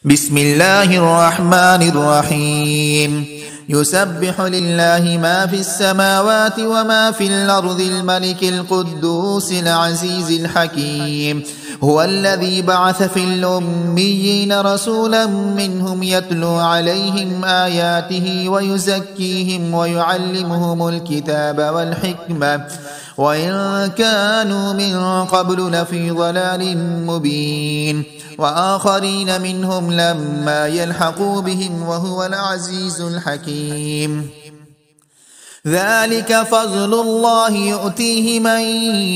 بسم الله الرحمن الرحيم يسبح لله ما في السماوات وما في الأرض الملك القدوس العزيز الحكيم هو الذي بعث في الأميين رسولا منهم يتلو عليهم آياته ويزكيهم ويعلمهم الكتاب والحكمة وإن كانوا من قبل لفي ضلال مبين وآخرين منهم لما يلحقوا بهم وهو العزيز الحكيم ذلك فضل الله يؤتيه من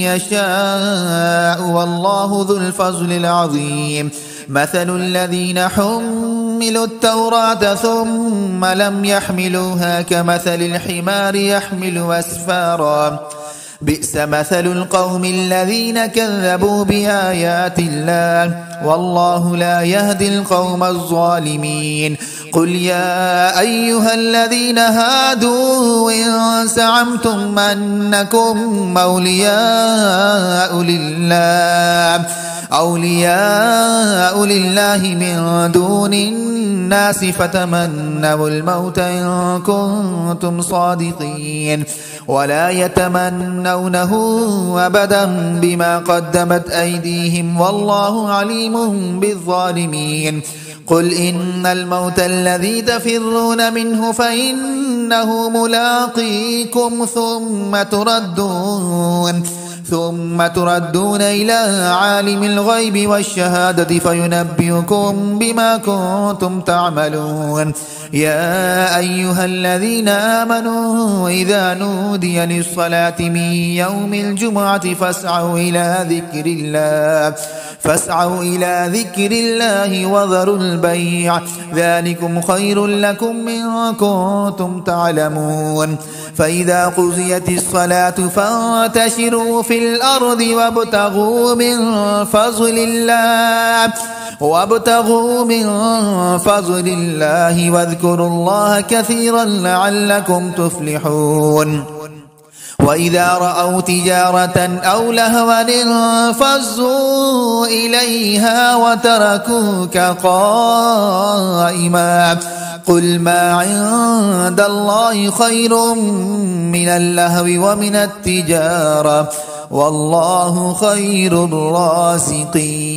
يشاء والله ذو الفضل العظيم مثل الذين حملوا التوراة ثم لم يحملوها كمثل الحمار يحمل أسفارا بئس مثل القوم الذين كذبوا بآيات الله والله لا يهدي القوم الظالمين قل يا أيها الذين هادوا إن زعمتم أنكم أولياء لله من دون الناس فتمنوا الموت إن كنتم صادقين ولا يتمنونه أبدا بما قدمت أيديهم والله عليم بالظالمين قل إن الموت الذي تفرون منه فإنه ملاقيكم ثم تردون إلى عالم الغيب والشهادة فينبئكم بما كنتم تعملون يا أيها الذين آمنوا إذا نودي للصلاة من يوم الجمعة فاسعوا إلى ذكر الله وذروا البيع ذلكم خير لكم إن كنتم تعلمون فإذا قضيت الصلاة فانتشروا في الأرض وابتغوا من فضل الله واذكروا الله كثيرا لعلكم تفلحون وإذا رأوا تجارة أو لهوا انفضوا إليها وتركوك قائما قل ما عند الله خير من اللهو ومن التجارة والله خير الرازقين